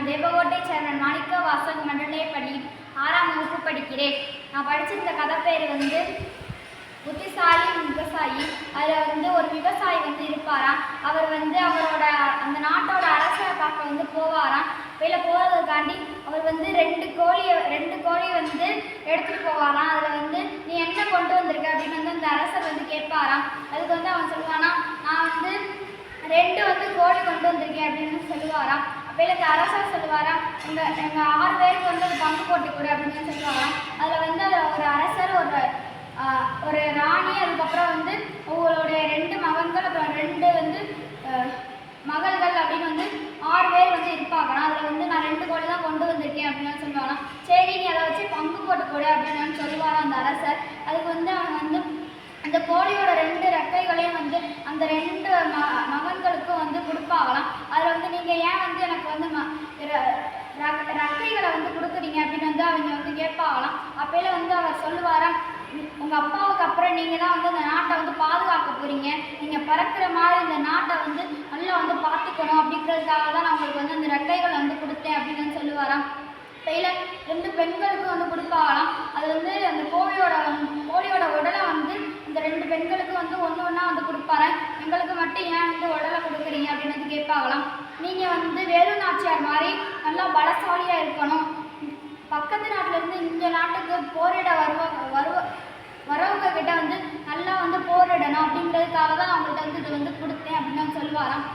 Devakottai chairman மாணிக்க வாசக நடுநிலைப்பள்ளி 6ஆம் வகுப்பு படிக்கிறேன். நான் படிச்சிருந்த கதை பேர் புத்திசாலி விவசாயி. அதில் ஒரு விவசாயி இருப்பாராம். அவர் அவரோட அந்த நாட்டோட அரசரை பார்க்க போவாராம். வெளியில் போகிறதுக்காண்டி அவர் ரெண்டு கோழி எடுத்துகிட்டு போவாராம். அதில் நீ என்ன கொண்டு வந்திருக்க அப்படின்னு அந்த அரசர் கேட்பாராம். அதுக்கு அவன் சொல்லுவானா, நான் 2 கோழி கொண்டு வந்திருக்கேன் அப்படின்னு சொல்லுவாராம். அப்போ இந்த அரசர் சொல்லுவாராம், எங்கள் 6 பேருக்கு அது பங்கு போட்டு கொடு அப்படின்னு சொல்லுவாராம். அதில் ஒரு அரசர், ஒரு ராணி, அதுக்கப்புறம் உங்களுடைய 2 மகன்கள், அப்புறம் 2 மகள்கள் அப்படின்னு 6 பேர் இருப்பாங்களாம். அதில் நான் 2 கோழி தான் கொண்டு வந்திருக்கேன் அப்படின்னு சொல்லுவாராம். சரி, நீ அதை வச்சு பங்கு போட்டு கொடு அப்படின்னு சொல்லுவாராம் அந்த அரசர். அதுக்கு அவன் அந்த கோழியோட 2 ரெக்கைகளையும் அந்த 2 மகன்களுக்கும் கொடுப்பாங்களாம். அதில் நீங்கள் ஏன் எனக்கு ரெக்கைகளை கொடுக்குறீங்க அப்படின்னு அவங்க கேட்பாங்களாம். அப்போல அவர் சொல்லுவாராம், உங்கள் அப்பாவுக்கு அப்புறம் நீங்கள் தான் அந்த நாட்டை பாதுகாக்க போகிறீங்க. நீங்கள் பறக்கிற மாதிரி இந்த நாட்டை நல்லா பார்த்துக்கணும். அப்படிங்கிறதுக்காக தான் நான் உங்களுக்கு அந்த ரெக்கைகளை கொடுத்தேன் அப்படின்னு சொல்லுவாராம். கையில் 2 பெண்களுக்கும் கொடுப்பாங்களாம். அது அந்த கோழியோட உடலை அந்த 2 பெண்களுக்கு ஒன்று ஒன்றா கொடுப்பாரு. எங்களுக்கு மட்டும் ஏன் உடலை கொடுக்குறீங்க அப்படின்னு கேட்பாங்களாம். நீங்கள் வேலு நாச்சியார் மாதிரி நல்லா பலசாலியாக இருக்கணும். பக்கத்து நாட்டிலேருந்து இந்த நாட்டுக்கு போரிட வரவங்க கிட்ட நல்லா போரிடணும். அப்படிங்கிறதுக்காக தான் அவங்கள்ட்ட இது கொடுத்தேன் அப்படின்னு சொல்லுவாராம்.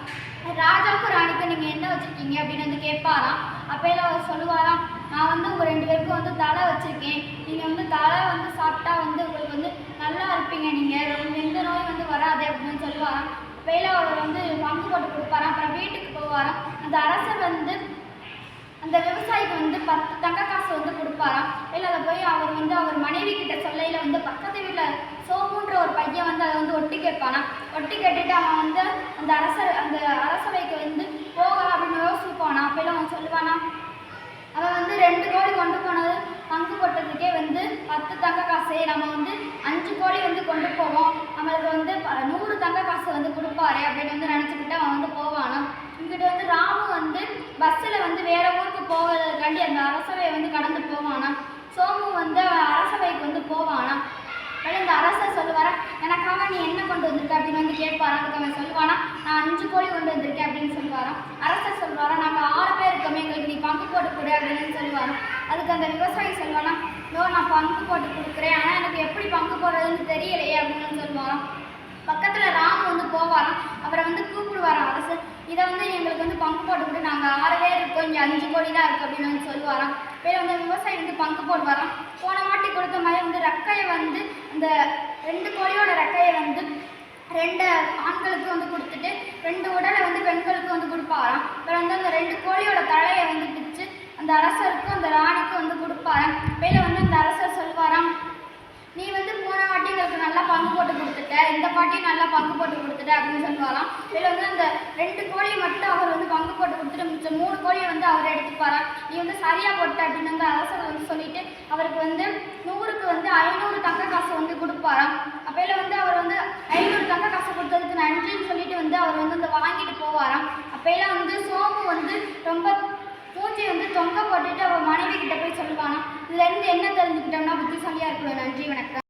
ராஜாவுக்கும் ராணிக்கும் நீங்கள் என்ன வச்சுருக்கீங்க அப்படின்னு கேட்பாராம். அப்போல அவர் சொல்லுவாராம், நான் உங்கள் 2 பேருக்கும் தலை வச்சுருக்கேன். நீங்கள் தலை சாப்பிட்டா உங்களுக்கு நல்லா இருப்பீங்க. நீங்கள் எந்த நோயும் வராது அப்படின்னு சொல்லுவாராம். அப்போல அவர் பங்கு போட்டு கொடுப்பாராம். அப்புறம் வீட்டுக்கு போவாராம். அந்த அரசர் அந்த விவசாயிக்கு 10 தங்க காசு கொடுப்பாராம். இல்லை அதை போய் அவர் அவர் மனைவி கிட்ட சொல்லையில் பக்கத்து வீட்டில் சோமுன்ற ஒரு பையன் அதை ஒட்டி கேட்பானாம். ஒட்டி கேட்டுட்டு அவன் அந்த அரசவைக்கு போகலாம் அப்படின்னு யோசிப்பானா. அப்போல அவன் சொல்லுவானா, அவன் 2 கோழி கொண்டு போனது பங்கு போட்டதுக்கே 10 தங்க காசு, நம்ம 5 கோழி கொண்டு போவோம், நம்மளுக்கு 100 தங்க காசு கொடுப்பாரு அப்படின்னு நினச்சிக்கிட்டு அவன் போவானா. இங்கிட்ட ராமு பஸ்ஸில் வேற ஊருக்கு போவதற்காண்டி அந்த அரசவையை கடந்து போவானா. சோமு அரசவைக்கு போவானா. இந்த அரசர் சொல்லுவாரா, எனக்காக நீ என்ன கொண்டு வந்திருக்க அப்படின்னு கேட்பாரா. அதுக்கு அவன் சொல்லுவானா, நான் 5 கோழி கொண்டு வந்திருக்கேன் அப்படின்னு சொல்லுவாராம். அரசர் சொல்லுவாரா, நாங்கள் 6 பேர் இருக்கோமே, எங்களுக்கு நீ பங்கு போட்டு கொடு அப்படின்னு சொல்லுவாராம். அதுக்கு அந்த விவசாயி சொல்லுவானா, நான் பங்கு போட்டு கொடுக்குறேன், ஆனால் எனக்கு எப்படி பங்கு போடுறதுன்னு தெரியலையே அப்படின்னு சொல்லுவாராம். பக்கத்தில் ராமு போவாராம். அப்புறம் கூப்பிடுவாராம் அரசர், இதை எங்களுக்கு பங்கு போட்டு கொடு, நாங்கள் 6 பேர் இருக்கோம், இங்கே 5 கோழி தான் இருக்குது அப்படின்னு சொல்லுவாராம். பேர் விவசாயி பங்கு போடுவாராம். போன மாட்டி கொடுத்த மாதிரி ரெக்கையை அந்த 2 கோழியோட ரெக்கையை 2 ஆண்களுக்கு கொடுத்துட்டு 2 உடலை பெண்களுக்கு கொடுப்பாராம். அப்புறம் அந்த 2 கோழியோட தலையை பிடிச்சு அந்த அரசருக்கும் அந்த ராணிக்கும் கொடுப்பாராம். பேர் அந்த அரசர் சொல்லுவாராம், நீ போன வாட்டி எங்களுக்கு நல்லா பங்கு போட்டு கொடுத்துட்ட, இந்த பாட்டியும் நல்லா பங்கு போட்டு கொடுத்துட்ட அப்படின்னு சொல்லுவாராம். இதில் அந்த 2 கோழியை மட்டும் அவர் பங்கு போட்டு கொடுத்துட்டு மிச்சம் 3 கோழியை அவர் எடுத்துப்பாராம். நீ சரியாக போட்ட அப்படின்னு அரசர் சொல்லிட்டு அவருக்கு 100க்கு 500 தங்க காசு கொடுப்பாராம். அப்போல அவர் 500 தங்க காசு கொடுத்ததுக்கு நன்றின்னு சொல்லிட்டு அவர் வாங்கிட்டு போவாராம். அப்போல சோமு ரொம்ப மூஞ்சி தொங்க போட்டுட்டு அவர் மனைவி கிட்ட போய் சொல்லுவானா. இதுலேருந்து என்ன தெரிஞ்சுக்கிட்டோம்னா புத்திசாலியாக இருக்கணும். நன்றி, வணக்கம்.